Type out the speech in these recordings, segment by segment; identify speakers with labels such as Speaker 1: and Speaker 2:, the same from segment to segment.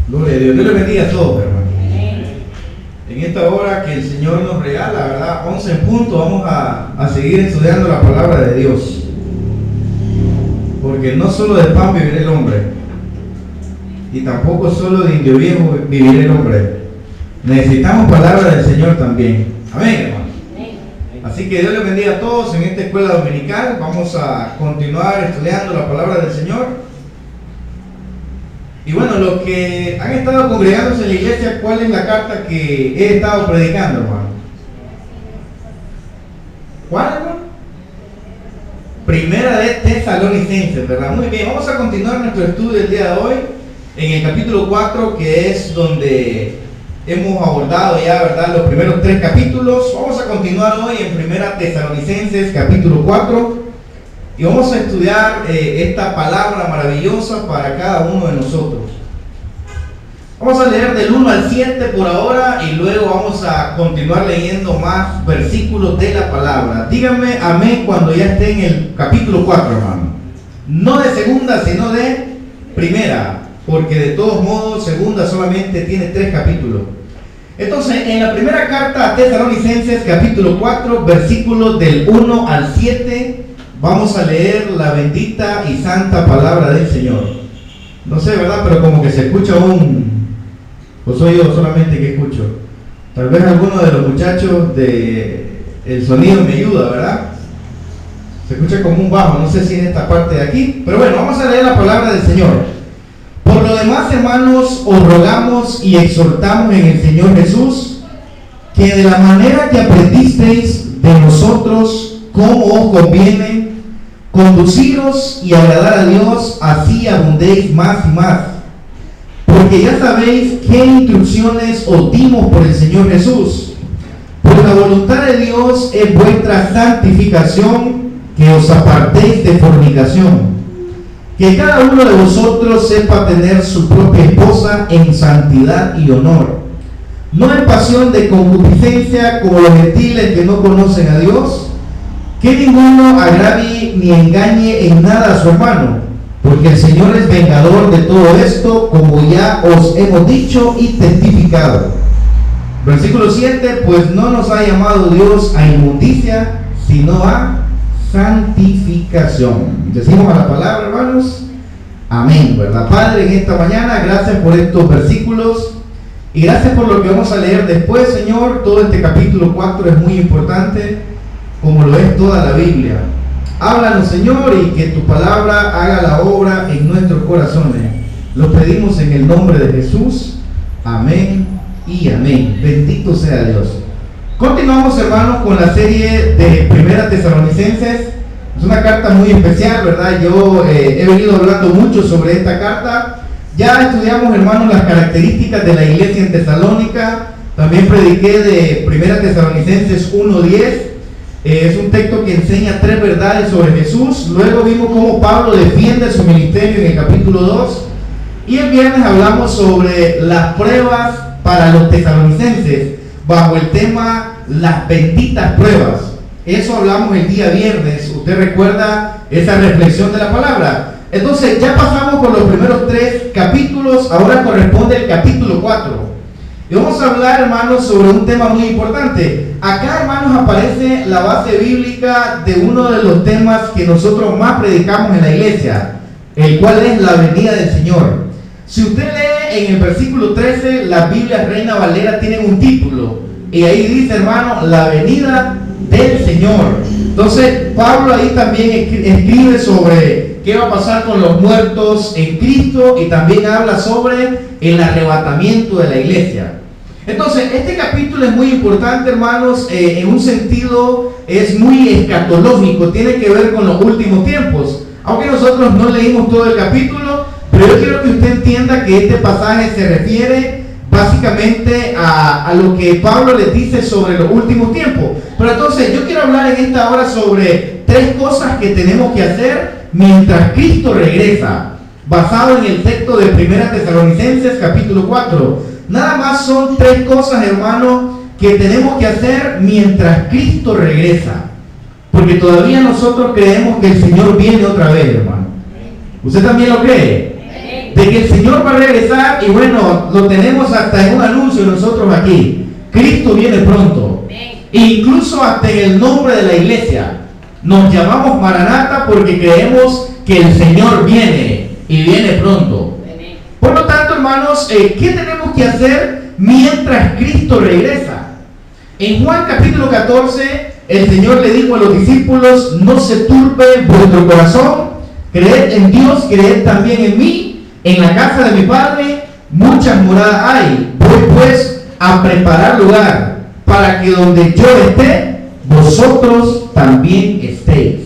Speaker 1: Gloria a Dios. Dios le bendiga a todos, hermano. En esta hora que el Señor nos regala, ¿verdad? 11 en punto, vamos a seguir estudiando la palabra de Dios. Porque no solo de pan vivirá el hombre, y tampoco solo de indio viejo vivirá el hombre. Necesitamos palabra del Señor también. Amén, hermano. Así que Dios les bendiga a todos en esta escuela dominical. Vamos a continuar estudiando la palabra del Señor. Y bueno, los que han estado congregándose en la iglesia, ¿cuál es la carta que he estado predicando, hermano? ¿Cuál, hermano? Primera de Tesalonicenses, ¿verdad? Muy bien, vamos a continuar nuestro estudio del día de hoy en el capítulo 4, que es donde hemos abordado ya, ¿verdad?, los primeros 3 capítulos. Vamos a continuar hoy en Primera Tesalonicenses, capítulo 4. Y vamos a estudiar esta palabra maravillosa para cada uno de nosotros. Vamos a leer del 1 al 7 por ahora y luego vamos a continuar leyendo más versículos de la palabra. Díganme amén cuando ya esté en el capítulo 4, hermano. No de segunda, sino de primera, porque de todos modos segunda solamente tiene 3 capítulos. Entonces, en la primera carta a Tesalonicenses, capítulo 4, versículos del 1 al 7, vamos a leer la bendita y santa palabra del Señor. No sé, ¿verdad? Pero como que se escucha o soy yo solamente que escucho. Tal vez alguno de los muchachos el sonido me ayuda, ¿verdad? Se escucha como un bajo, no sé si en esta parte de aquí. Pero bueno, vamos a leer la palabra del Señor. Por lo demás, hermanos, os rogamos y exhortamos en el Señor Jesús, que de la manera que aprendisteis de nosotros, cómo os conviene conduciros y agradar a Dios, así abundéis más y más. Porque ya sabéis qué instrucciones os dimos por el Señor Jesús. Pues la voluntad de Dios es vuestra santificación, que os apartéis de fornicación. Que cada uno de vosotros sepa tener su propia esposa en santidad y honor, no en pasión de concupiscencia como los gentiles que no conocen a Dios. Que ninguno agravie ni engañe en nada a su hermano, porque el Señor es vengador de todo esto, como ya os hemos dicho y testificado. Versículo 7, pues no nos ha llamado Dios a inmundicia, sino a santificación. Decimos a la palabra, hermanos. Amén, ¿verdad? Padre, en esta mañana, gracias por estos versículos y gracias por lo que vamos a leer después, Señor. Todo este capítulo 4 es muy importante, como lo es toda la Biblia. Háblanos, Señor, y que tu palabra haga la obra en nuestros corazones. Lo pedimos en el nombre de Jesús. Amén y amén. Bendito sea Dios. Continuamos, hermanos, con la serie de Primera Tesalonicenses. Es una carta muy especial, ¿verdad? Yo he venido hablando mucho sobre esta carta. Ya estudiamos, hermanos, las características de la iglesia en Tesalónica. También prediqué de Primera Tesalonicenses 1:10. Es un texto que enseña 3 verdades sobre Jesús. Luego vimos cómo Pablo defiende su ministerio en el capítulo 2. Y el viernes hablamos sobre las pruebas para los tesalonicenses, bajo el tema las benditas pruebas. Eso hablamos el día viernes. ¿Usted recuerda esa reflexión de la palabra? Entonces ya pasamos por los primeros 3 capítulos. Ahora corresponde el capítulo 4. Y vamos a hablar, hermanos, sobre un tema muy importante. Acá, hermanos, aparece la base bíblica de uno de los temas que nosotros más predicamos en la iglesia, el cual es la venida del Señor. Si usted lee en el versículo 13, las Biblias Reina Valera tienen un título, y ahí dice, hermano, la venida del Señor. Entonces, Pablo ahí también escribe sobre qué va a pasar con los muertos en Cristo, y también habla sobre el arrebatamiento de la iglesia. Entonces, este capítulo es muy importante, hermanos, en un sentido es muy escatológico, tiene que ver con los últimos tiempos. Aunque nosotros no leímos todo el capítulo, pero yo quiero que usted entienda que este pasaje se refiere básicamente a lo que Pablo les dice sobre los últimos tiempos. Pero entonces, yo quiero hablar en esta hora sobre 3 cosas que tenemos que hacer mientras Cristo regresa, basado en el texto de Primera Tesalonicenses, capítulo 4. Nada más son 3 cosas, hermano, que tenemos que hacer mientras Cristo regresa. Porque todavía nosotros creemos que el Señor viene otra vez, hermano. ¿Usted también lo cree? de que el Señor va a regresar, y bueno, lo tenemos hasta en un anuncio nosotros aquí. Cristo viene pronto. E incluso hasta en el nombre de la iglesia nos llamamos Maranata porque creemos que el Señor viene y viene pronto. Por lo tanto, hermanos, ¿qué tenemos que hacer mientras Cristo regresa? En Juan capítulo 14, el Señor le dijo a los discípulos: no se turbe vuestro corazón, creed en Dios, creed también en mí. En la casa de mi Padre muchas moradas hay. Voy pues a preparar lugar para que donde yo esté, vosotros también estéis.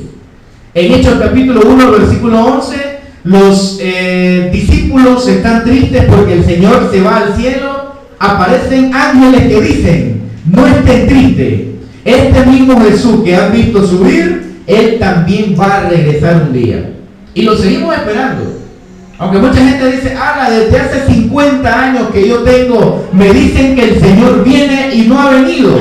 Speaker 1: En Hechos capítulo 1, versículo 11, los discípulos están tristes porque el Señor se va al cielo. Aparecen ángeles que dicen: no estén tristes, este mismo Jesús que han visto subir, Él también va a regresar un día. Y lo seguimos esperando. Aunque mucha gente dice: desde hace 50 años que yo tengo, me dicen que el Señor viene y no ha venido.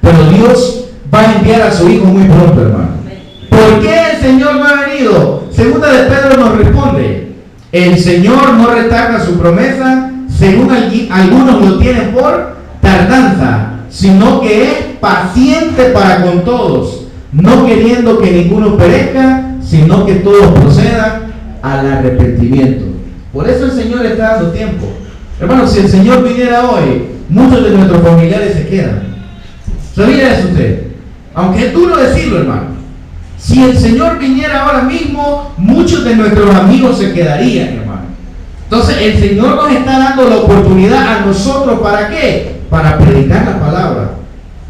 Speaker 1: Pero Dios va a enviar a su Hijo muy pronto, hermano. ¿Por qué el Señor no ha venido? Segunda de Pedro nos responde: el Señor no retarda su promesa, según algunos lo tienen por tardanza, sino que es paciente para con todos, no queriendo que ninguno perezca, sino que todos procedan al arrepentimiento. Por eso el Señor está dando tiempo. Hermanos, si el Señor viniera hoy, muchos de nuestros familiares se quedan. ¿Sabía eso usted? Aunque es duro decirlo, hermano. Si el Señor viniera ahora mismo, muchos de nuestros amigos se quedarían, hermano. Entonces el Señor nos está dando la oportunidad a nosotros, ¿para qué? Para predicar la palabra.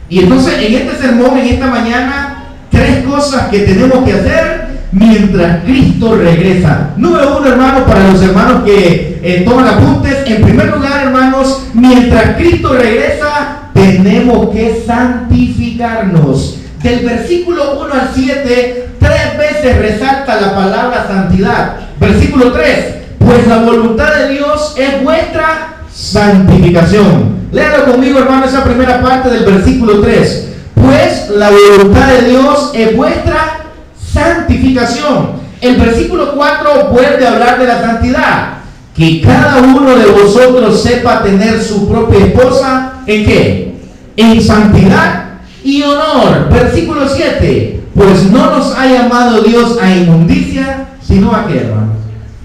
Speaker 1: Y entonces en este sermón, en esta mañana, 3 cosas que tenemos que hacer mientras Cristo regresa. Número 1, hermanos, para los hermanos que toman apuntes. En primer lugar, hermanos, mientras Cristo regresa, tenemos que santificarnos. Del versículo 1 al 7, 3 veces resalta la palabra santidad. Versículo 3, pues la voluntad de Dios es vuestra santificación. Léalo conmigo, hermano, esa primera parte del versículo 3. Pues la voluntad de Dios es vuestra santificación. El versículo 4 vuelve a hablar de la santidad. Que cada uno de vosotros sepa tener su propia esposa, ¿en qué? En santidad y honor. Versículo 7. Pues no nos ha llamado Dios a inmundicia, sino a qué, hermano?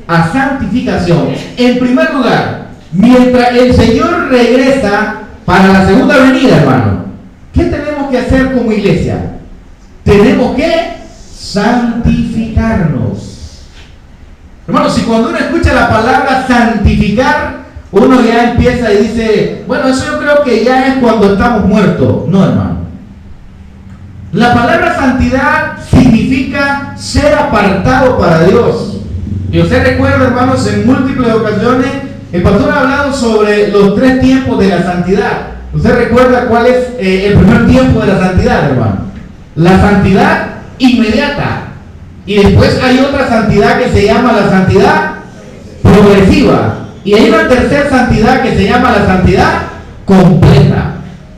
Speaker 1: A santificación. En primer lugar, mientras el Señor regresa para la segunda venida, hermano, ¿qué tenemos que hacer como iglesia? Tenemos que santificarnos. Hermano, si cuando uno escucha la palabra santificar, uno ya empieza y dice: bueno, eso yo creo que ya es cuando estamos muertos. No, hermano. La palabra santidad significa ser apartado para Dios. Y usted recuerda, hermanos, en múltiples ocasiones el pastor ha hablado sobre los 3 tiempos de la santidad. ¿Usted recuerda cuál es el primer tiempo de la santidad, hermano? La santidad inmediata. Y después hay otra santidad que se llama la santidad progresiva. Y hay una tercera santidad que se llama la santidad completa.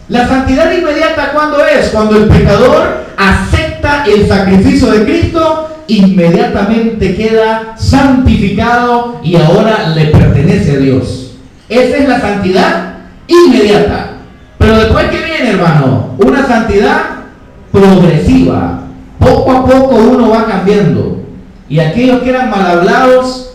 Speaker 1: La santidad inmediata, ¿cuándo es? Cuando el pecador acepta el sacrificio de Cristo, inmediatamente queda santificado y ahora le pertenece a Dios. Esa es la santidad inmediata. Pero después, ¿qué viene, hermano? Una santidad progresiva. Poco a poco uno va cambiando. Y aquellos que eran mal hablados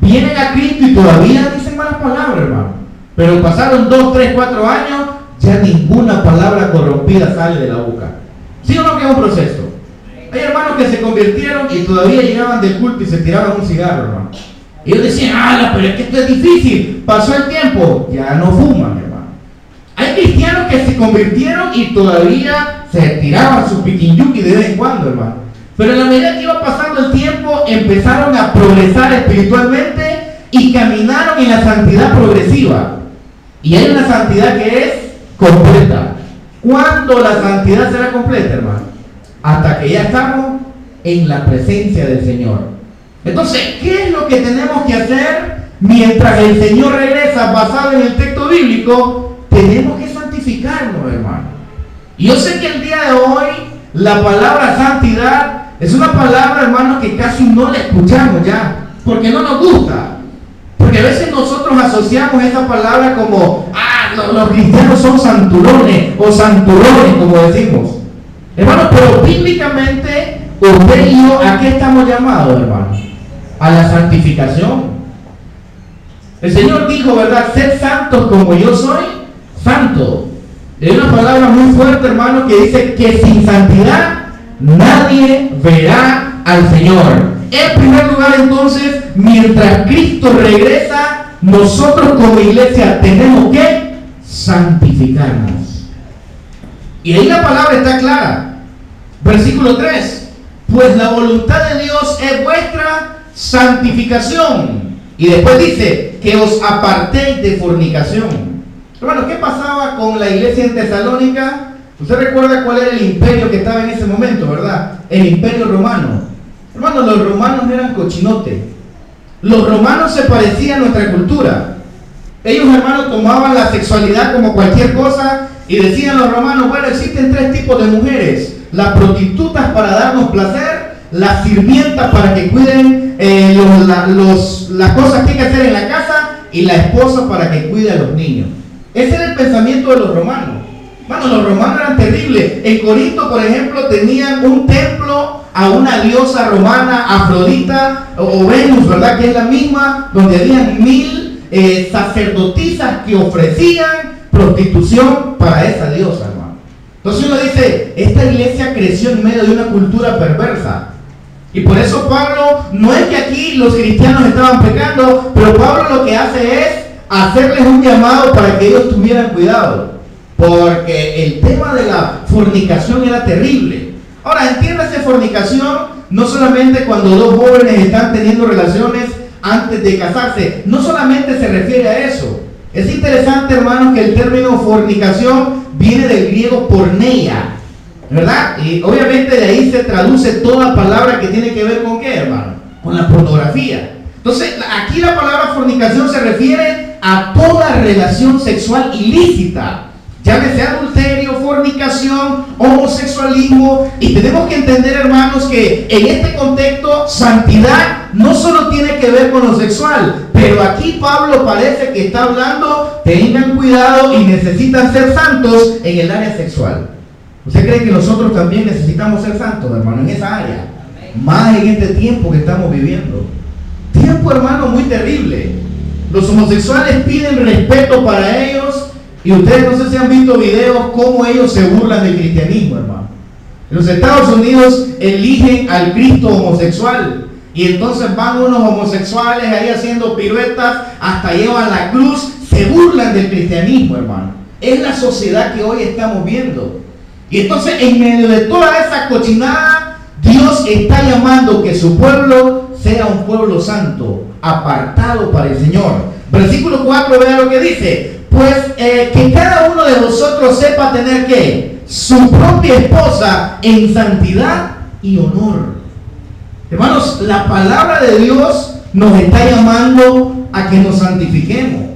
Speaker 1: vienen a Cristo y todavía dicen malas palabras, hermano. Pero pasaron 2, 3, 4 años, ya ninguna palabra corrompida sale de la boca. ¿Sí o no que es un proceso? Hay hermanos que se convirtieron y todavía llegaban del culto y se tiraban un cigarro, hermano. Y ellos decían: pero es que esto es difícil. Pasó el tiempo, ya no fuman, hermano. Hay cristianos que se convirtieron y todavía se tiraban su piquinyuki de vez en cuando, hermano. Pero en la medida que iba pasando el tiempo, empezaron a progresar espiritualmente y caminaron en la santidad progresiva. Y hay una santidad que es completa. ¿Cuándo la santidad será completa, hermano? Hasta que ya estamos en la presencia del Señor. Entonces, ¿qué es lo que tenemos que hacer mientras el Señor regresa? Basado en el texto bíblico, tenemos que santificarnos, hermano. Y yo sé que el día de hoy la palabra santidad es una palabra, hermano, que casi no la escuchamos ya, porque no nos gusta. Porque a veces nosotros asociamos esa palabra como, los cristianos son santurones o santurones, como decimos. Hermano, pero bíblicamente, usted y yo, ¿a qué estamos llamados, hermano? A la santificación. El Señor dijo, ¿verdad? Sed santos como yo soy santo. Hay una palabra muy fuerte, hermano, que dice que sin santidad nadie verá al Señor. En primer lugar, entonces, mientras Cristo regresa, nosotros como iglesia tenemos que santificarnos. Y ahí la palabra está clara. Versículo 3. Pues la voluntad de Dios es vuestra santificación. Y después dice que os apartéis de fornicación. Hermano, ¿qué pasaba con la iglesia en Tesalónica? Usted recuerda cuál era el imperio que estaba en ese momento, ¿verdad? El imperio romano. Hermano, los romanos eran cochinotes. Los romanos se parecían a nuestra cultura. Ellos, hermanos, tomaban la sexualidad como cualquier cosa y decían los romanos, bueno, existen 3 tipos de mujeres: las prostitutas para darnos placer, las sirvientas para que cuiden las cosas que hay que hacer en la casa, y la esposa para que cuide a los niños. Ese era el pensamiento de los romanos. Bueno, los romanos eran terribles. En Corinto, por ejemplo, tenían un templo a una diosa romana, Afrodita o Venus, ¿verdad? Que es la misma, donde habían 1000 sacerdotisas que ofrecían prostitución para esa diosa, hermano. Entonces uno dice, esta iglesia creció en medio de una cultura perversa. Y por eso Pablo, no es que aquí los cristianos estaban pecando, pero Pablo lo que hace es hacerles un llamado para que ellos tuvieran cuidado, porque el tema de la fornicación era terrible. Ahora, entiéndase fornicación no solamente cuando 2 jóvenes están teniendo relaciones antes de casarse, no solamente se refiere a eso. Es interesante, hermanos, que el término fornicación viene del griego porneia, ¿verdad? Y obviamente de ahí se traduce toda palabra que tiene que ver con ¿qué, hermano? Con la pornografía. Entonces, aquí la palabra fornicación se refiere a toda relación sexual ilícita. Llámese adulterio, fornicación, homosexualismo. Y tenemos que entender, hermanos, que en este contexto, santidad no solo tiene que ver con lo sexual, pero aquí Pablo parece que está hablando, tengan cuidado y necesitan ser santos en el área sexual. ¿Usted cree que nosotros también necesitamos ser santos, hermano, en esa área? Más en este tiempo que estamos viviendo. Tiempo, hermano, muy terrible. Los homosexuales piden respeto para ellos. Y ustedes no sé si han visto videos cómo ellos se burlan del cristianismo, hermano. En los Estados Unidos eligen al Cristo homosexual. Y entonces van unos homosexuales ahí haciendo piruetas, hasta llevan la cruz, se burlan del cristianismo, hermano. Es la sociedad que hoy estamos viendo. Y entonces en medio de toda esa cochinada, Dios está llamando que su pueblo sea un pueblo santo, apartado para el Señor. Versículo 4, vea lo que dice. Pues que cada uno de vosotros sepa tener ¿qué? Su propia esposa en santidad y honor. Hermanos, la palabra de Dios nos está llamando a que nos santifiquemos.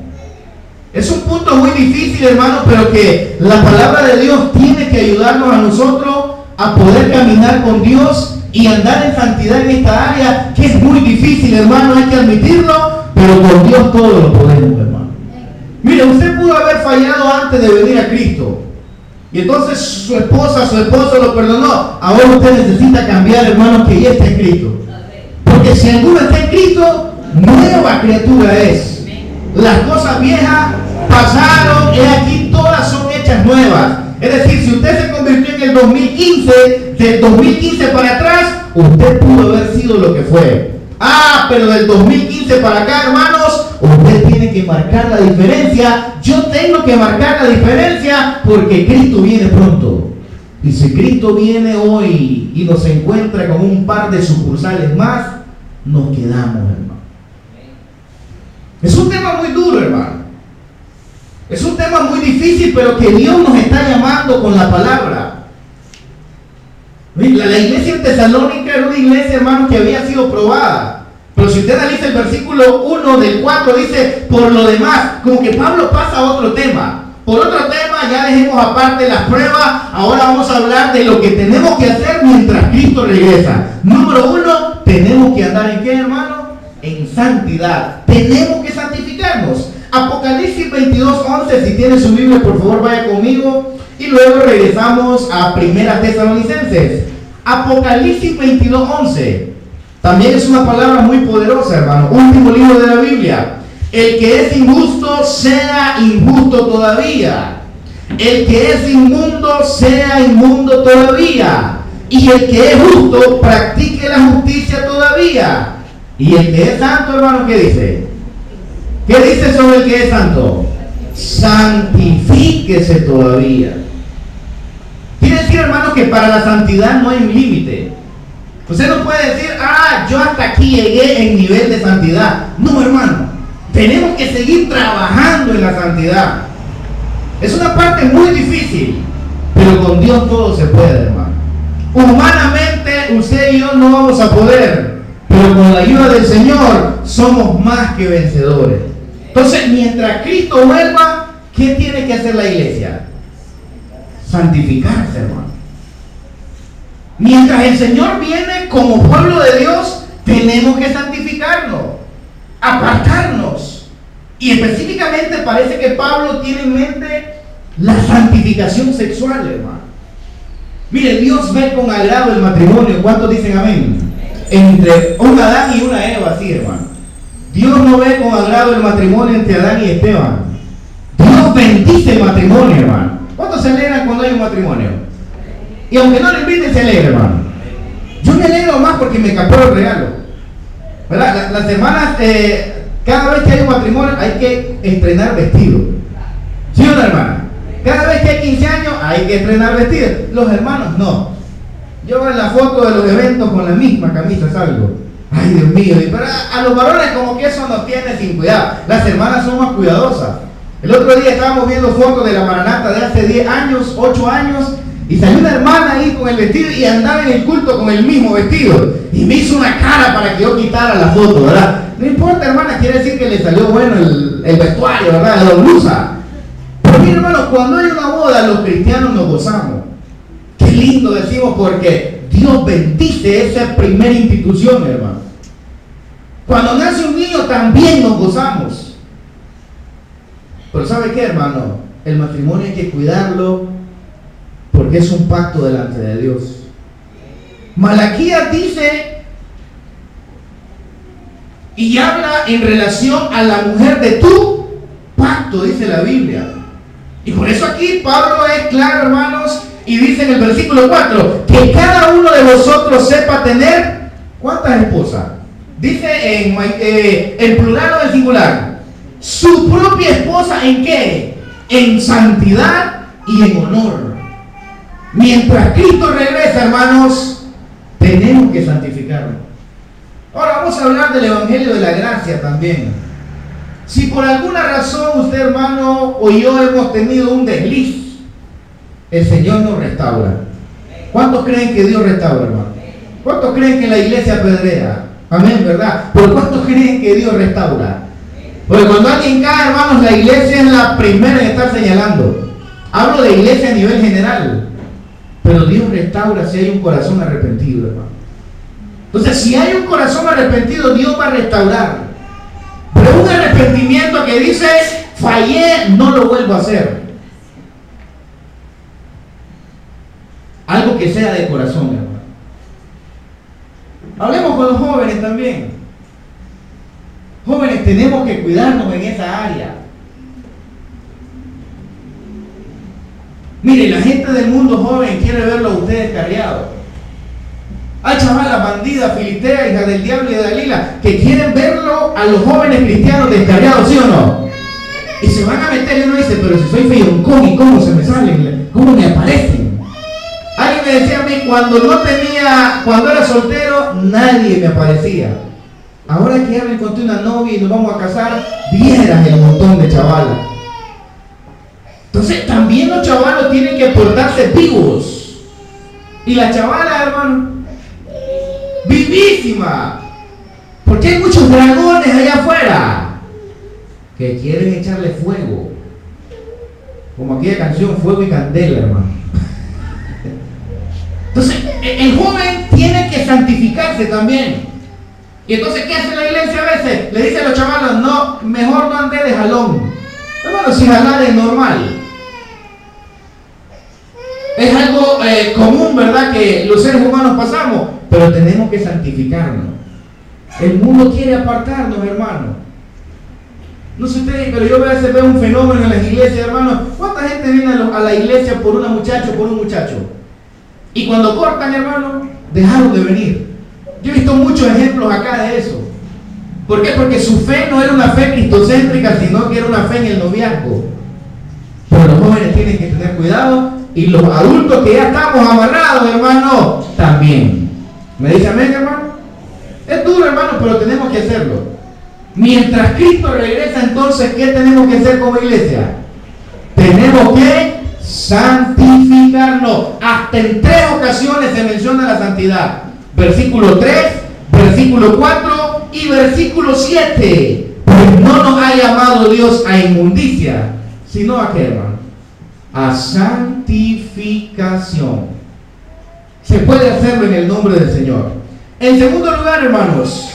Speaker 1: Es un punto muy difícil, hermano, pero que la palabra de Dios tiene que ayudarnos a nosotros a poder caminar con Dios y andar en santidad en esta área, que es muy difícil, hermano, hay que admitirlo, pero con Dios todo lo podemos, hermano. Mire, usted pudo haber fallado antes de venir a Cristo, y entonces su esposo lo perdonó. Ahora usted necesita cambiar, hermano, que ya está en Cristo. Porque si alguno está en Cristo, nueva criatura es. Las cosas viejas pasaron, y aquí todas son hechas nuevas. Es decir, si usted se convirtió en el 2015, del 2015 para atrás, usted pudo haber sido lo que fue. Pero del 2015 para acá, hermanos, usted tiene que marcar la diferencia. Yo tengo que marcar la diferencia porque Cristo viene pronto. Y si Cristo viene hoy y nos encuentra con un par de sucursales más, nos quedamos, hermano. Es un tema muy duro, hermano. Es un tema muy difícil, pero que Dios nos está llamando con la palabra. La iglesia en Tesalónica era una iglesia, hermano, que había sido probada. Pero si usted analiza el versículo 1 del 4, dice, por lo demás, como que Pablo pasa a otro tema. Por otro tema, ya dejemos aparte las pruebas, ahora vamos a hablar de lo que tenemos que hacer mientras Cristo regresa. Número 1, tenemos que andar en ¿qué, hermano? en santidad. Tenemos que santificarnos. Apocalipsis 22:11, si tiene su Biblia, por favor vaya conmigo. Y luego regresamos a Primera Tesalonicenses. Apocalipsis 22:11. También es una palabra muy poderosa, hermano. Último libro de la Biblia. El que es injusto, sea injusto todavía. El que es inmundo, sea inmundo todavía. Y el que es justo, practique la justicia todavía. Y el que es santo, hermano, ¿qué dice? ¿Qué dice sobre el que es santo? Santifíquese todavía. Quiere decir, hermano, que para la santidad no hay un límite. Usted no puede decir, yo hasta aquí llegué en nivel de santidad. No, hermano. Tenemos que seguir trabajando en la santidad. Es una parte muy difícil, pero con Dios todo se puede, hermano. Humanamente, usted y yo no vamos a poder, pero con la ayuda del Señor somos más que vencedores. Entonces, mientras Cristo vuelva, ¿qué tiene que hacer la iglesia? Santificarse, hermano. Mientras el Señor viene como pueblo de Dios, tenemos que santificarnos, apartarnos. Y específicamente parece que Pablo tiene en mente la santificación sexual, hermano. Mire, Dios ve con agrado el matrimonio. ¿Cuántos dicen amén? Entre un Adán y una Eva, sí, hermano. Dios no ve con agrado el matrimonio entre Adán y Esteban. Dios bendice el matrimonio, hermano. ¿Cuántos se alegran cuando hay un matrimonio? Y aunque no le inviten, se alegra, hermano. Yo me alegro más porque me escapó el regalo, ¿verdad? Las hermanas, cada vez que hay un matrimonio hay que estrenar vestido. ¿Sí o no, hermana? Cada vez que hay 15 años hay que estrenar vestido. Los hermanos no. Yo en la foto de los eventos con la misma camisa salgo. Ay, Dios mío. Pero a los varones como que eso nos tiene sin cuidado. Las hermanas son más cuidadosas. El otro día estábamos viendo fotos de la Maranata de hace 10 años, 8 años. Y salió una hermana ahí con el vestido y andaba en el culto con el mismo vestido. Y me hizo una cara para que yo quitara la foto, ¿verdad? No importa, hermana, quiere decir que le salió bueno el vestuario, ¿verdad? La blusa. Pero mire, hermano, cuando hay una boda, los cristianos nos gozamos. Qué lindo decimos, porque Dios bendice esa primera institución, hermano. Cuando nace un niño también nos gozamos. Pero ¿sabe qué, hermano? El matrimonio hay que cuidarlo, porque es un pacto delante de Dios. Malaquías dice y habla en relación a la mujer de tu pacto, dice la Biblia. Y por eso aquí Pablo es claro, hermanos, y dice en el versículo 4, que cada uno de vosotros sepa tener, ¿cuántas esposas? Dice en plural o en singular, su propia esposa, ¿en qué? En santidad y en honor. Mientras Cristo regresa, hermanos, tenemos que santificarnos. Ahora vamos a hablar del Evangelio de la Gracia también. Si por alguna razón usted, hermano, o yo hemos tenido un desliz, el Señor nos restaura. ¿Cuántos creen que Dios restaura, hermano? ¿Cuántos creen que la iglesia apedrea? Amén, ¿verdad? ¿Pero cuántos creen que Dios restaura? Porque cuando alguien cae, hermanos, la iglesia es la primera en estar señalando. Hablo de iglesia a nivel general. Pero Dios restaura si hay un corazón arrepentido, hermano. Entonces, si hay un corazón arrepentido, Dios va a restaurar. Pero un arrepentimiento que dice, fallé, no lo vuelvo a hacer. Algo que sea de corazón, hermano. Hablemos con los jóvenes también. Jóvenes, tenemos que cuidarnos en esa área. Mire, la gente del mundo joven quiere verlo a ustedes carriados. Hay chavalas bandidas, filisteas, hijas del diablo y de Dalila, que quieren verlo a los jóvenes cristianos descarriados, ¿sí o no? Y se van a meter y uno dice, pero si soy feyoncón, ¿y cómo se me salen? ¿Cómo me aparecen? Alguien me decía a mí, cuando era soltero, nadie me aparecía. Ahora que ya me encontré una novia y nos vamos a casar, vieras el montón de chavalas. Entonces, también los chavalos tienen que portarse vivos. Y la chavala, hermano, vivísima. Porque hay muchos dragones allá afuera que quieren echarle fuego. Como aquella canción, Fuego y Candela, hermano. Entonces, el joven tiene que santificarse también. Y entonces, ¿qué hace la iglesia a veces? Le dice a los chavalos, no, mejor no ande de jalón. Hermano, si jalar es normal. Es algo común, ¿verdad? Que los seres humanos pasamos, pero tenemos que santificarnos. El mundo quiere apartarnos, hermano. No sé ustedes, pero yo a veces veo un fenómeno en las iglesias, hermano. ¿Cuánta gente viene a la iglesia por una muchacha o por un muchacho? Y cuando cortan, hermano, dejaron de venir. Yo he visto muchos ejemplos acá de eso. ¿Por qué? Porque su fe no era una fe cristocéntrica, sino que era una fe en el noviazgo. Pero los jóvenes tienen que tener cuidado y los adultos que ya estamos amarrados, hermano, también. ¿Me dice amén, hermano? Es duro, hermano, pero tenemos que hacerlo. Mientras Cristo regresa, entonces, ¿qué tenemos que hacer como iglesia? Tenemos que santificarnos. Hasta en 3 ocasiones se menciona la santidad. Versículo 3, versículo 4 y versículo 7. Pues no nos ha llamado Dios a inmundicia, sino a qué, hermano? A santificación. Se puede hacerlo en el nombre del Señor. En segundo lugar, hermanos,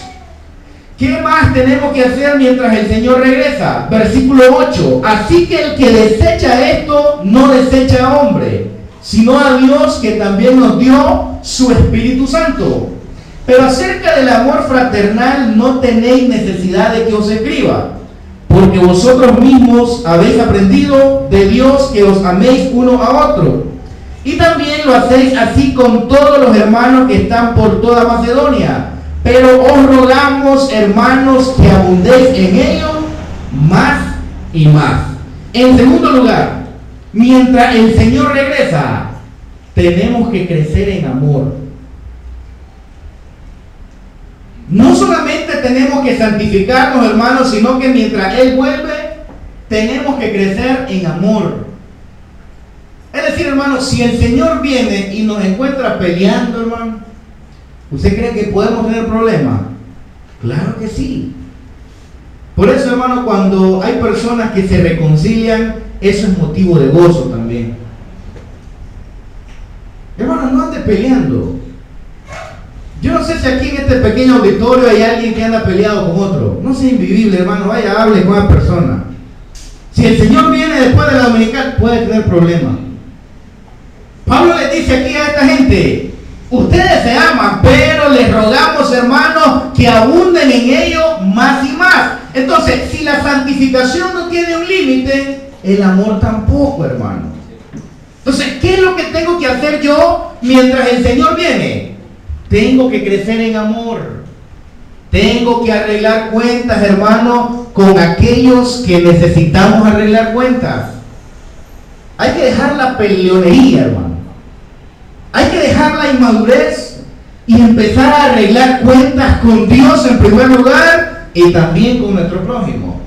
Speaker 1: ¿qué más tenemos que hacer mientras el Señor regresa? Versículo 8. Así que el que desecha esto, no desecha a hombre, sino a Dios, que también nos dio su Espíritu Santo. Pero acerca del amor fraternal no tenéis necesidad de que os escriba, porque vosotros mismos habéis aprendido de Dios que os améis uno a otro. Y también lo hacéis así con todos los hermanos que están por toda Macedonia. Pero os rogamos, hermanos, que abundéis en ello más y más. En segundo lugar, mientras el Señor regresa, tenemos que crecer en amor. No solamente tenemos que santificarnos, hermanos, sino que mientras Él vuelve, tenemos que crecer en amor. Es decir, hermano, si el Señor viene y nos encuentra peleando, hermano, ¿usted cree que podemos tener problemas? Claro que sí. Por eso, hermano, cuando hay personas que se reconcilian, eso es motivo de gozo también. Hermano, no ande peleando. Yo no sé si aquí en este pequeño auditorio hay alguien que anda peleado con otro. No sea invivible, hermano, vaya, hable con la persona. Si el Señor viene después de la dominical, puede tener problemas. Pablo le dice aquí a esta gente: ustedes se aman, pero les rogamos, hermanos, que abunden en ello más y más. Entonces, si la santificación no tiene un límite, el amor tampoco, hermano. Entonces, ¿qué es lo que tengo que hacer yo mientras el Señor viene? Tengo que crecer en amor. Tengo que arreglar cuentas, hermano, con aquellos que necesitamos arreglar cuentas. Hay que dejar la peleonería, hermano. Hay que dejar la inmadurez y empezar a arreglar cuentas con Dios en primer lugar y también con nuestro prójimo.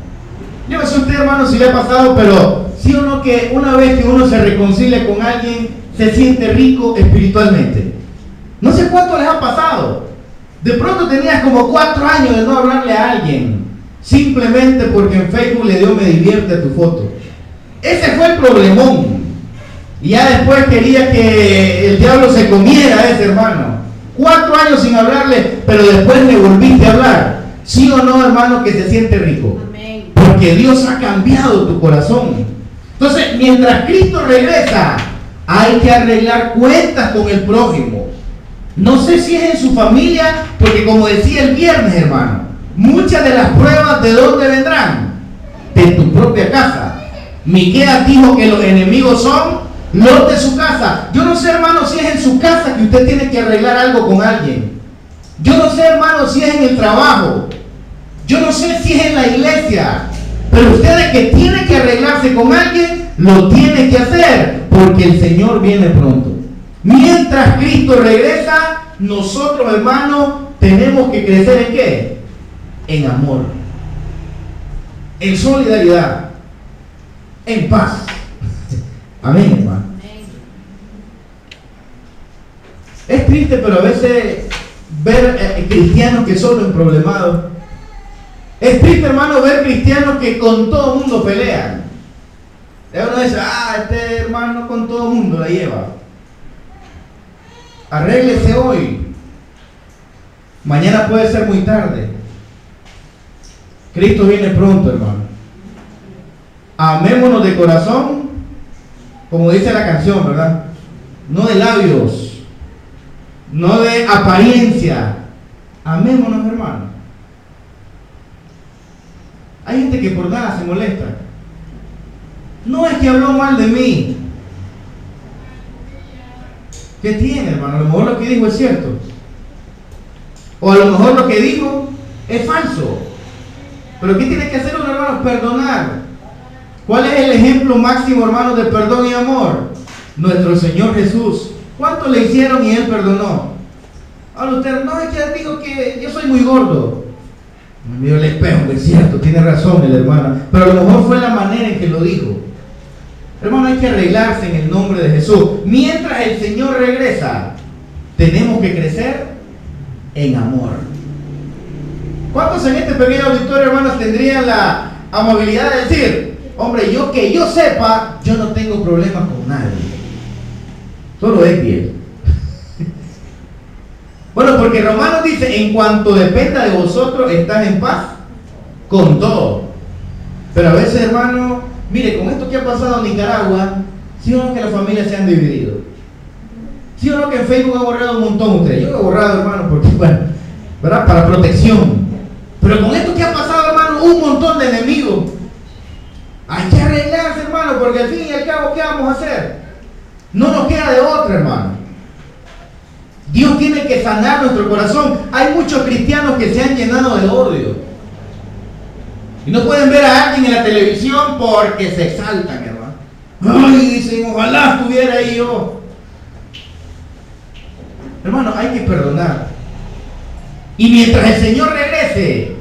Speaker 1: Yo no sé usted, hermano, si le ha pasado, pero sí o no que una vez que uno se reconcilia con alguien, se siente rico espiritualmente. No sé cuánto les ha pasado. De pronto tenías como 4 años de no hablarle a alguien, simplemente porque en Facebook le dio me divierte a tu foto. Ese fue el problemón. Y ya después quería que el diablo se comiera a ese hermano. 4 años sin hablarle, pero después le volviste a hablar. ¿Sí o no, hermano, que se siente rico? Amén. Porque Dios ha cambiado tu corazón. Entonces, mientras Cristo regresa, hay que arreglar cuentas con el prójimo. No sé si es en su familia, porque como decía el viernes, hermano, muchas de las pruebas, ¿de dónde vendrán? De tu propia casa. Miqueas dijo que los enemigos son los de su casa. Yo no sé, hermano, si es en su casa que usted tiene que arreglar algo con alguien. Yo no sé, hermano, si es en el trabajo. Yo no sé si es en la iglesia. Pero usted de que tiene que arreglarse con alguien, lo tiene que hacer, porque el Señor viene pronto. Mientras Cristo regresa, nosotros, hermanos, tenemos que crecer ¿en qué? En amor, en solidaridad, en paz. Amén, hermano. Es triste, pero a veces ver cristianos que son emproblemados. Es triste, hermano, ver cristianos que con todo el mundo pelean. Uno dice, este hermano con todo el mundo la lleva. Arréglese hoy. Mañana puede ser muy tarde. Cristo viene pronto, hermano. Amémonos de corazón, como dice la canción, ¿verdad? No de labios, no de apariencia. Amémonos, hermano. Hay gente que por nada se molesta. No es que habló mal de mí. ¿Qué tiene, hermano? A lo mejor lo que dijo es cierto. O a lo mejor lo que dijo es falso. Pero ¿qué tiene que hacer un hermano? Perdonar. ¿Cuál es el ejemplo máximo, hermano, de perdón y amor? Nuestro Señor Jesús. ¿Cuánto le hicieron y Él perdonó? Ahora usted, no, es que Él dijo que yo soy muy gordo. Me miró el espejo, es cierto, tiene razón el hermano. Pero a lo mejor fue la manera en que lo dijo. Hermano, hay que arreglarse en el nombre de Jesús. Mientras el Señor regresa, tenemos que crecer en amor. ¿Cuántos en este pequeño auditorio, hermanos, tendrían la amabilidad de decir, hombre, yo que yo sepa, yo no tengo problemas con nadie? Solo es bien. Bueno, porque Romanos dice, en cuanto dependa de vosotros, estás en paz con todo. Pero a veces, hermano, mire, con esto que ha pasado en Nicaragua, ¿sí o no que las familias se han dividido? ¿Sí o no que en Facebook ha borrado un montón ustedes? Yo lo he borrado, hermano, porque, bueno, ¿verdad? Para protección. Pero con esto que ha pasado, hermano, un montón de enemigos. Hay que arreglarse, hermano, porque al fin y al cabo, ¿qué vamos a hacer? No nos queda de otra, hermano. Dios tiene que sanar nuestro corazón. Hay muchos cristianos que se han llenado de odio. Y no pueden ver a alguien en la televisión porque se exaltan, hermano. Ay, dicen, ojalá estuviera ahí yo. Hermano, hay que perdonar. Y mientras el Señor regrese,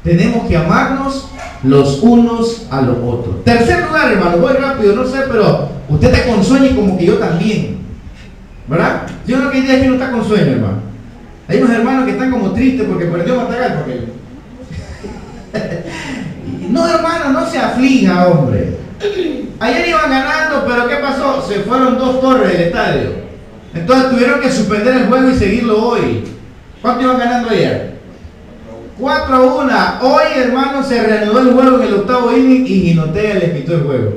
Speaker 1: tenemos que amarnos los unos a los otros. Tercer lugar, hermano, voy rápido, no sé, pero usted está con sueño como que yo también. ¿Verdad? Yo no quería que no está con sueño, hermano. Hay unos hermanos que están como tristes porque perdió Matagal, porque... No, hermano, no se aflija, hombre. Ayer iban ganando, pero ¿qué pasó? Se fueron 2 torres del estadio. Entonces tuvieron que suspender el juego y seguirlo hoy. ¿Cuánto iban ganando ayer? 4-1. Hoy, hermano, se reanudó el juego en el 8º inning y Ginotea les quitó el juego.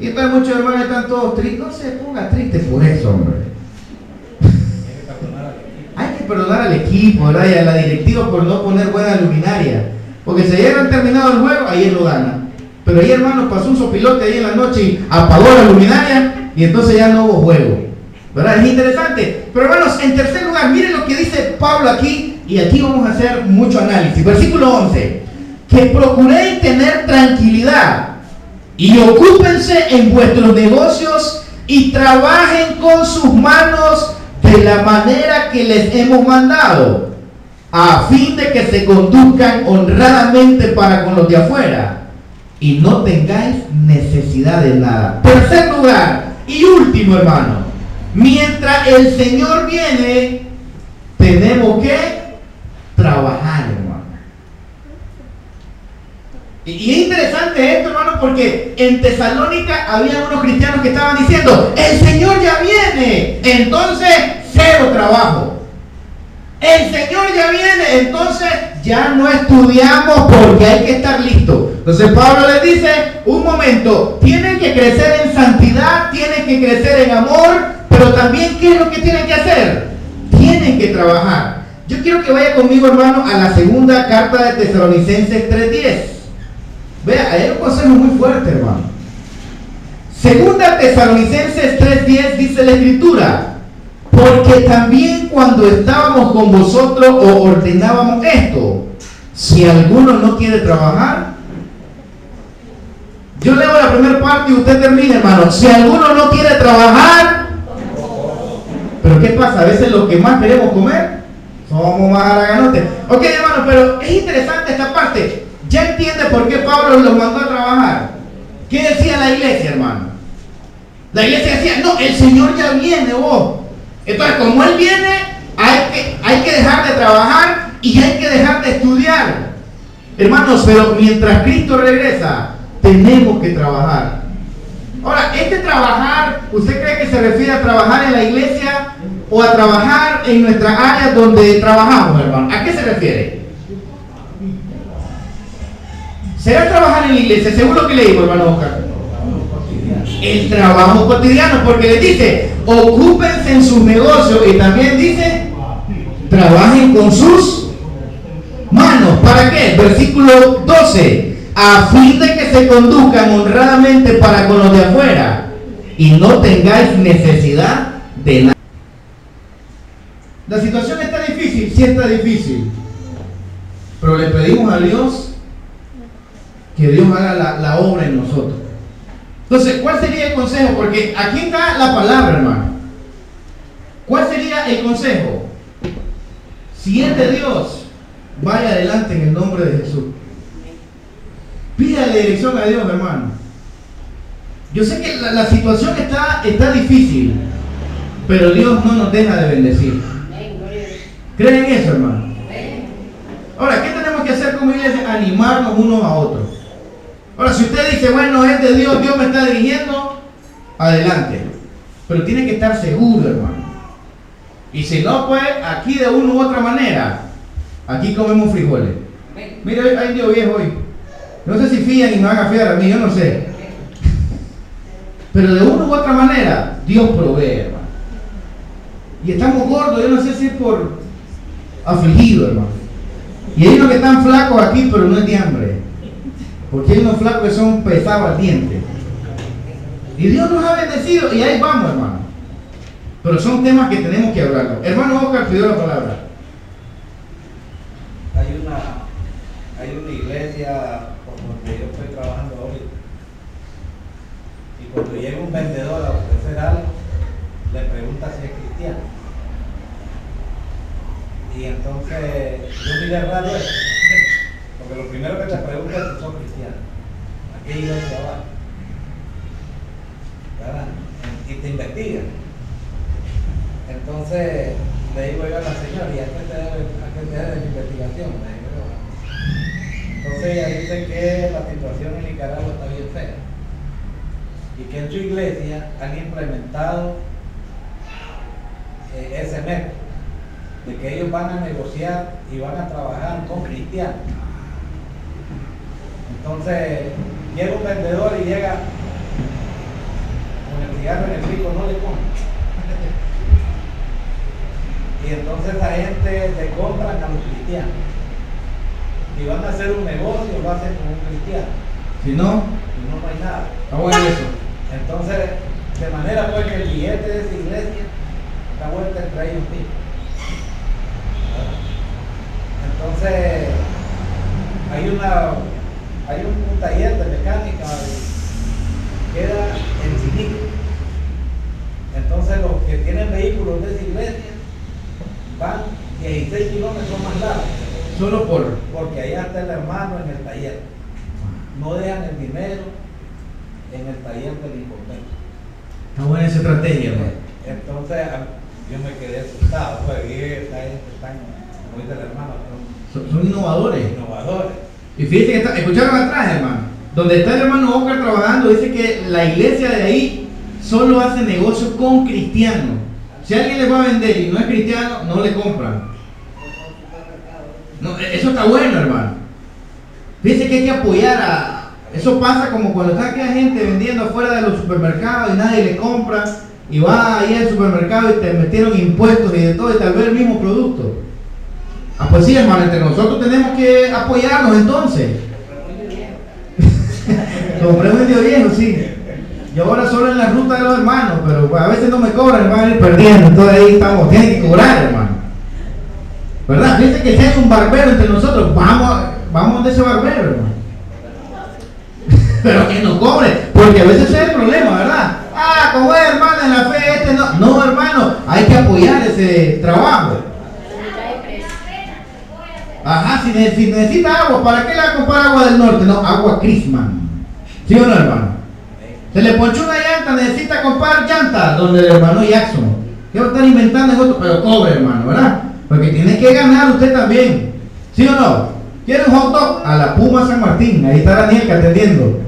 Speaker 1: Y entonces muchos hermanos están todos tristes. No se ponga triste por eso, hombre. Hay que perdonar al equipo, ¿verdad? Y a la directiva por no poner buena luminaria. Porque si ayer han terminado el juego, ayer lo ganan. Pero ayer, hermano, pasó un sopilote ahí en la noche y apagó la luminaria y entonces ya no hubo juego. ¿Verdad? Es interesante. Pero hermanos, en tercer lugar, miren lo que dice Pablo aquí, y aquí vamos a hacer mucho análisis. Versículo 11. Que procuréis tener tranquilidad y ocúpense en vuestros negocios y trabajen con sus manos de la manera que les hemos mandado, a fin de que se conduzcan honradamente para con los de afuera y no tengáis necesidad de nada. Tercer lugar y último, hermano, mientras el Señor viene, tenemos que trabajar, hermano. Y es interesante esto, hermano, porque en Tesalónica había unos cristianos que estaban diciendo, el Señor ya viene, entonces cero trabajo. El Señor ya viene, entonces ya no estudiamos porque hay que estar listos. Entonces Pablo les dice, un momento, tienen que crecer en santidad, tienen que crecer en amor, pero también, ¿qué es lo que tienen que hacer? Tienen que trabajar. Yo quiero que vaya conmigo, hermano, a la segunda carta de Tesalonicenses 3:10. Vea, hay un consejo muy fuerte, hermano. Segunda Tesalonicenses 3:10 dice la Escritura, porque también cuando estábamos con vosotros os ordenábamos esto, si alguno no quiere trabajar, yo leo la primera parte y usted termina, hermano. Si alguno no quiere trabajar, pero ¿qué pasa? A veces lo que más queremos comer somos más haraganotes. Ok, hermano, pero es interesante esta parte. ¿Ya entiende por qué Pablo los mandó a trabajar? ¿Qué decía la iglesia, hermano? La iglesia decía, no, el Señor ya viene, vos. Entonces, como Él viene, hay que dejar de trabajar y hay que dejar de estudiar. Hermanos, pero mientras Cristo regresa, tenemos que trabajar. Ahora, este trabajar, ¿usted cree que se refiere a trabajar en la iglesia o a trabajar en nuestras áreas donde trabajamos, hermano. ¿A qué se refiere? ¿Será trabajar en la iglesia? Según lo que leímos, hermano Oscar. El trabajo cotidiano, porque les dice, ocúpense en sus negocios, y también dice, trabajen con sus manos. ¿Para qué? Versículo 12, a fin de que se conduzcan honradamente para con los de afuera y no tengáis necesidad de nada. La situación está difícil, sí está difícil, pero le pedimos a Dios que Dios haga la obra en nosotros. Entonces, ¿cuál sería el consejo? Porque aquí está la palabra, hermano. ¿Cuál sería el consejo? Si es de Dios, vaya adelante en el nombre de Jesús. Pida la dirección a Dios, hermano. Yo sé que la situación está difícil, pero Dios no nos deja de bendecir. ¿Creen eso, hermano? Ahora, ¿qué tenemos que hacer como iglesia? Animarnos unos a otros. Ahora, si usted dice, bueno, es de Dios, Dios me está dirigiendo, adelante. Pero tiene que estar seguro, hermano. Y si no, pues, aquí de una u otra manera, aquí comemos frijoles. Mire, hay Dios viejo hoy. No sé si fían y me van a fiar a mí, yo no sé. Pero de una u otra manera, Dios provee, hermano. Y estamos gordos, yo no sé si es por afligido, hermano. Y hay unos que están flacos aquí, pero no es de hambre. Porque hay unos flacos que son pesados al diente. Y Dios nos ha bendecido y ahí vamos, hermano. Pero son temas que tenemos que hablar. Hermano Oscar pidió la palabra.
Speaker 2: Hay una iglesia por donde yo estoy trabajando hoy. Y cuando llega un vendedor a ofrecer algo, le pregunta si es cristiano. Y entonces yo miré raro eso. Porque lo primero que te pregunta es si son cristianos. ¿A qué iglesia vas? ¿Verdad? Y te investigan. Entonces le digo yo a la señora, ¿y a qué te debe la investigación? Me digo yo. Entonces ella dice que la situación en Nicaragua está bien fea. Y que en su iglesia han implementado ese método de que ellos van a negociar y van a trabajar con cristianos. Entonces llega un vendedor y llega con el cigarro en el pico, no le compra. Y entonces la gente le compran a los cristianos. Si van a hacer un negocio, lo hacen con un cristiano.
Speaker 1: Si no
Speaker 2: hay nada.
Speaker 1: Está bueno eso.
Speaker 2: Entonces, de manera pues que el billete de esa iglesia está vuelta entre ellos mismos. Entonces, hay un taller de mecánica que queda en Sinico. Entonces, los que tienen vehículos de esa iglesia van 16 kilómetros más largos.
Speaker 1: Solo
Speaker 2: porque allá está el hermano en el taller. No dejan el dinero en el taller del inconveniente.
Speaker 1: Está buena esa estrategia, hermano.
Speaker 2: Entonces yo me quedé asustado, pues están, como dice el hermano,
Speaker 1: Son innovadores. Y fíjense que escucharon atrás, hermano. Donde está el hermano Oscar trabajando, dice que la iglesia de ahí solo hace negocios con cristianos. Si alguien les va a vender y no es cristiano, no le compran. No, eso está bueno, hermano. Fíjense que hay que apoyar eso pasa como cuando está aquella gente vendiendo afuera de los supermercados y nadie le compra, y va ahí al supermercado y te metieron impuestos y de todo, y tal vez el mismo producto. Pues sí, hermano, entre nosotros tenemos que apoyarnos entonces. Compré un medio viejo, sí. Yo ahora solo en la ruta de los hermanos, pero a veces no me cobran, van a ir perdiendo, entonces ahí estamos, tienen que cobrar, hermano. ¿Verdad? Fíjense que si hay un barbero entre nosotros, vamos de ese barbero, hermano. Pero que nos cobre, porque a veces ese es el problema, ¿verdad? Como es, hermano, en la fe no. No, hermano, hay que apoyar ese trabajo. Ajá, si necesita agua, ¿para qué le va a comprar agua del norte? No, agua Crisman. ¿Sí o no, hermano? Se le ponchó una llanta, necesita comprar llanta donde el hermano Jackson. ¿Qué va a estar inventando en otro? Pero cobre, hermano, ¿verdad? Porque tiene que ganar usted también. ¿Sí o no? ¿Quiere un hot dog? A la Puma San Martín, ahí está Daniel atendiendo.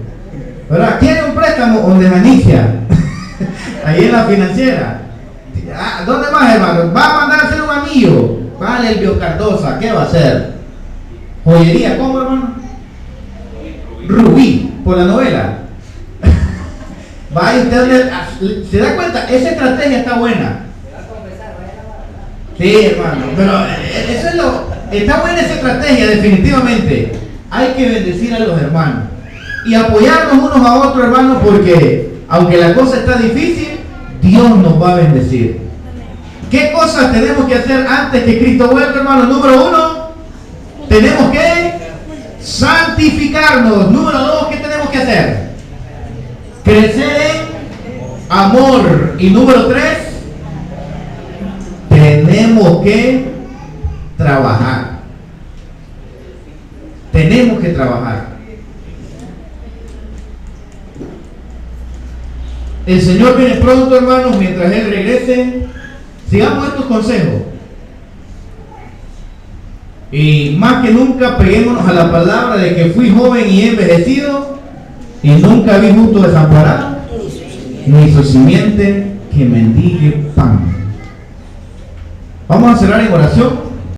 Speaker 1: ¿Verdad? ¿Quiere un préstamo? Donde Manicia, ahí en la financiera. ¿Dónde más, hermano? Va a mandar a hacer un anillo. Vale, el Biocardosa, ¿qué va a hacer? Joyería, ¿cómo, hermano? Rubí, por la novela. Vaya usted, ¿se da cuenta? Esa estrategia está buena. Sí, hermano, pero eso es está buena esa estrategia, definitivamente. Hay que bendecir a los hermanos y apoyarnos unos a otros, hermanos, porque aunque la cosa está difícil, Dios nos va a bendecir. ¿Qué cosas tenemos que hacer antes que Cristo vuelva, hermano? Número 1, tenemos que santificarnos. Número 2, ¿qué tenemos que hacer? Crecer en amor. Y número 3, tenemos que trabajar. Tenemos que trabajar. El Señor viene pronto, hermanos. Mientras Él regrese, sigamos estos consejos. Y más que nunca, peguémonos a la palabra de que fui joven y envejecido, y nunca vi justo desamparado, ni su simiente que mendigue pan. Vamos a cerrar en oración.